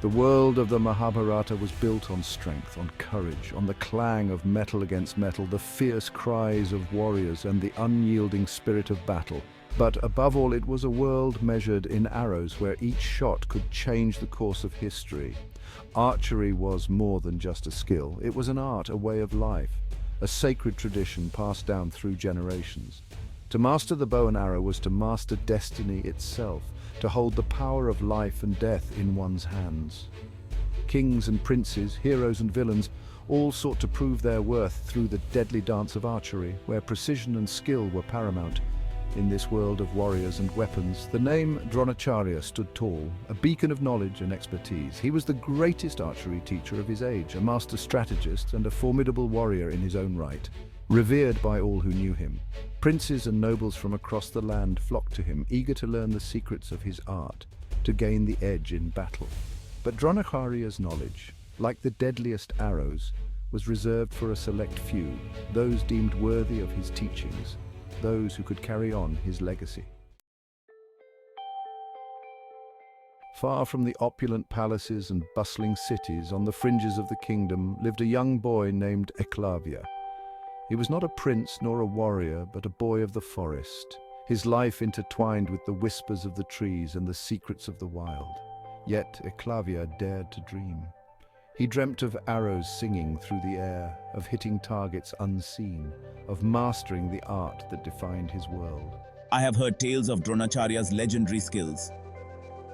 The world of the Mahabharata was built on strength, on courage, on the clang of metal against metal, the fierce cries of warriors, and the unyielding spirit of battle. But above all, it was a world measured in arrows, where each shot could change the course of history. Archery was more than just a skill. It was an art, a way of life, a sacred tradition passed down through generations. To master the bow and arrow was to master destiny itself, to hold the power of life and death in one's hands. Kings and princes, heroes and villains, all sought to prove their worth through the deadly dance of archery, where precision and skill were paramount. In this world of warriors and weapons, the name Dronacharya stood tall, a beacon of knowledge and expertise. He was the greatest archery teacher of his age, a master strategist and a formidable warrior in his own right, revered by all who knew him. Princes and nobles from across the land flocked to him, eager to learn the secrets of his art, to gain the edge in battle. But Dronacharya's knowledge, like the deadliest arrows, was reserved for a select few, those deemed worthy of his teachings, those who could carry on his legacy. Far from the opulent palaces and bustling cities, on the fringes of the kingdom, lived a young boy named Eklavya. He was not a prince nor a warrior, but a boy of the forest, his life intertwined with the whispers of the trees and the secrets of the wild. Yet Eklavya dared to dream. He dreamt of arrows singing through the air, of hitting targets unseen, of mastering the art that defined his world. I have heard tales of Dronacharya's legendary skills.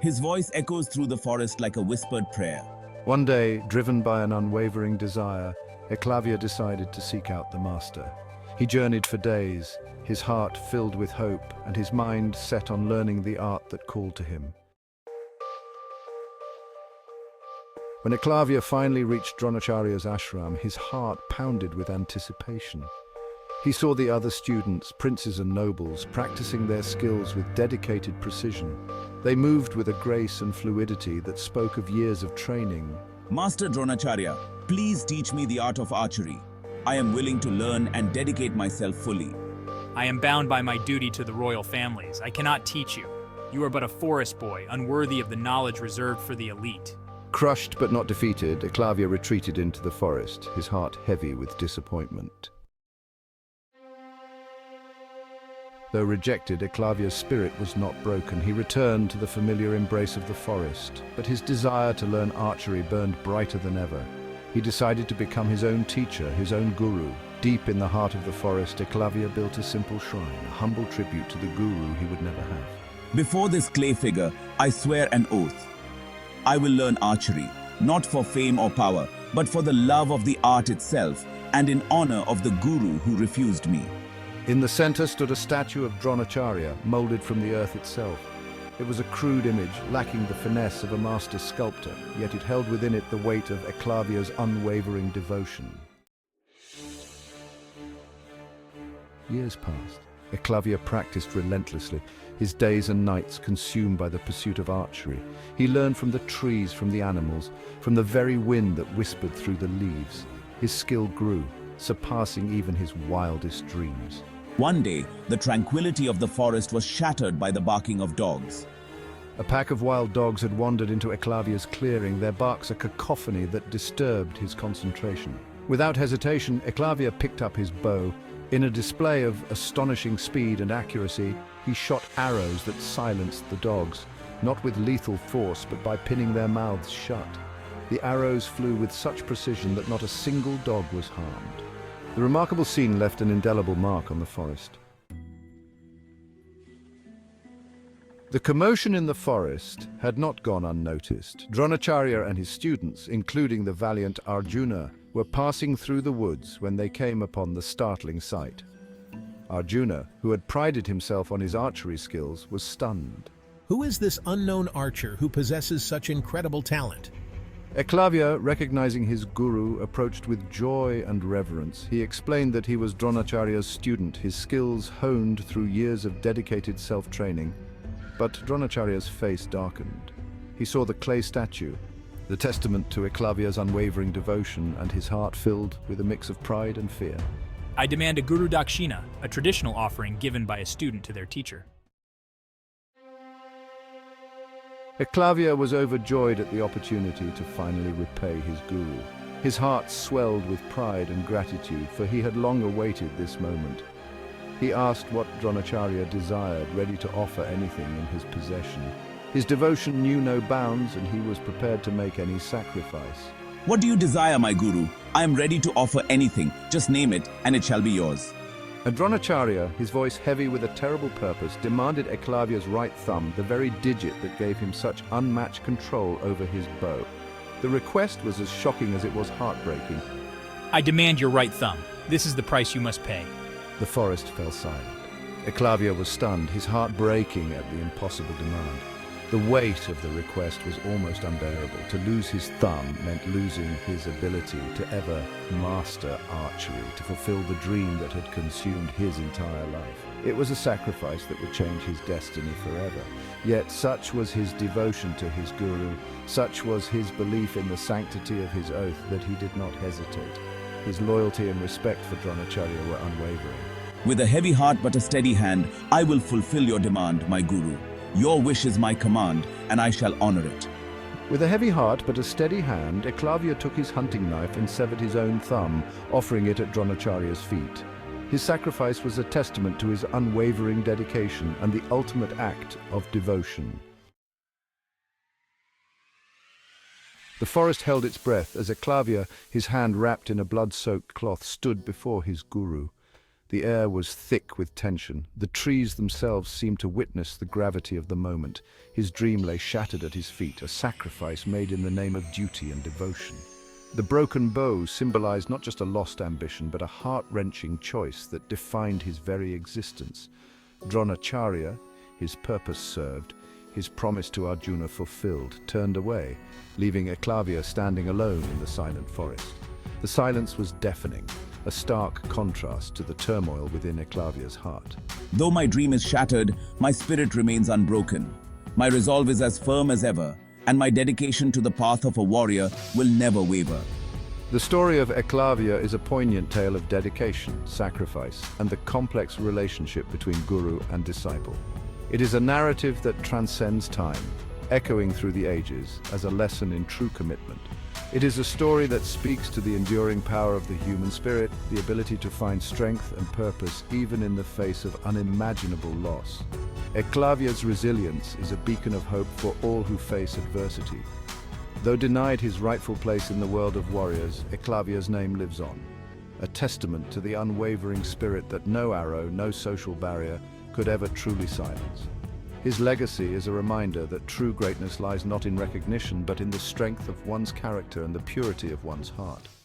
His voice echoes through the forest like a whispered prayer. One day, driven by an unwavering desire, Eklavya decided to seek out the master. He journeyed for days, his heart filled with hope and his mind set on learning the art that called to him. When Eklavya finally reached Dronacharya's ashram, his heart pounded with anticipation. He saw the other students, princes and nobles, practicing their skills with dedicated precision. They moved with a grace and fluidity that spoke of years of training. Master Dronacharya, please teach me the art of archery. I am willing to learn and dedicate myself fully. I am bound by my duty to the royal families. I cannot teach you. You are but a forest boy, unworthy of the knowledge reserved for the elite. Crushed but not defeated, Eklavya retreated into the forest, his heart heavy with disappointment. Though rejected, Eklavya's spirit was not broken. He returned to the familiar embrace of the forest, but his desire to learn archery burned brighter than ever. He decided to become his own teacher, his own guru. Deep in the heart of the forest, Eklavya built a simple shrine, a humble tribute to the guru he would never have. Before this clay figure, I swear an oath. I will learn archery, not for fame or power, but for the love of the art itself and in honor of the guru who refused me. In the center stood a statue of Dronacharya, molded from the earth itself. It was a crude image, lacking the finesse of a master sculptor, yet it held within it the weight of Eklavya's unwavering devotion. Years passed. Eklavya practiced relentlessly, his days and nights consumed by the pursuit of archery. He learned from the trees, from the animals, from the very wind that whispered through the leaves. His skill grew, surpassing even his wildest dreams. One day, the tranquility of the forest was shattered by the barking of dogs. A pack of wild dogs had wandered into Eklavya's clearing, their barks a cacophony that disturbed his concentration. Without hesitation, Eklavya picked up his bow. In a display of astonishing speed and accuracy, he shot arrows that silenced the dogs, not with lethal force, but by pinning their mouths shut. The arrows flew with such precision that not a single dog was harmed. The remarkable scene left an indelible mark on the forest. The commotion in the forest had not gone unnoticed. Dronacharya and his students, including the valiant Arjuna, were passing through the woods when they came upon the startling sight. Arjuna, who had prided himself on his archery skills, was stunned. Who is this unknown archer who possesses such incredible talent? Eklavya, recognizing his guru, approached with joy and reverence. He explained that he was Dronacharya's student, his skills honed through years of dedicated self-training. But Dronacharya's face darkened. He saw the clay statue, the testament to Eklavya's unwavering devotion, and his heart filled with a mix of pride and fear. I demand a Guru Dakshina, a traditional offering given by a student to their teacher. Eklavya was overjoyed at the opportunity to finally repay his guru. His heart swelled with pride and gratitude, for he had long awaited this moment. He asked what Dronacharya desired, ready to offer anything in his possession. His devotion knew no bounds, and he was prepared to make any sacrifice. What do you desire, my guru? I am ready to offer anything. Just name it, and it shall be yours. And Dronacharya, his voice heavy with a terrible purpose, demanded Eklavya's right thumb, the very digit that gave him such unmatched control over his bow. The request was as shocking as it was heartbreaking. I demand your right thumb. This is the price you must pay. The forest fell silent. Eklavya was stunned, his heart breaking at the impossible demand. The weight of the request was almost unbearable. To lose his thumb meant losing his ability to ever master archery, to fulfill the dream that had consumed his entire life. It was a sacrifice that would change his destiny forever. Yet such was his devotion to his guru, such was his belief in the sanctity of his oath, that he did not hesitate. His loyalty and respect for Dronacharya were unwavering. With a heavy heart but a steady hand, I will fulfill your demand, my guru. Your wish is my command, and I shall honor it. With a heavy heart but a steady hand, Eklavya took his hunting knife and severed his own thumb, offering it at Dronacharya's feet. His sacrifice was a testament to his unwavering dedication and the ultimate act of devotion. The forest held its breath as Eklavya, his hand wrapped in a blood-soaked cloth, stood before his guru. The air was thick with tension. The trees themselves seemed to witness the gravity of the moment. His dream lay shattered at his feet, a sacrifice made in the name of duty and devotion. The broken bow symbolized not just a lost ambition, but a heart-wrenching choice that defined his very existence. Dronacharya, his purpose served, his promise to Arjuna fulfilled, turned away, leaving Eklavya standing alone in the silent forest. The silence was deafening, a stark contrast to the turmoil within Eklavya's heart. Though my dream is shattered, my spirit remains unbroken. My resolve is as firm as ever, and my dedication to the path of a warrior will never waver. The story of Eklavya is a poignant tale of dedication, sacrifice, and the complex relationship between guru and disciple. It is a narrative that transcends time, echoing through the ages as a lesson in true commitment. It is a story that speaks to the enduring power of the human spirit, the ability to find strength and purpose even in the face of unimaginable loss. Eklavya's resilience is a beacon of hope for all who face adversity. Though denied his rightful place in the world of warriors, Eklavya's name lives on, a testament to the unwavering spirit that no arrow, no social barrier could ever truly silence. His legacy is a reminder that true greatness lies not in recognition, but in the strength of one's character and the purity of one's heart.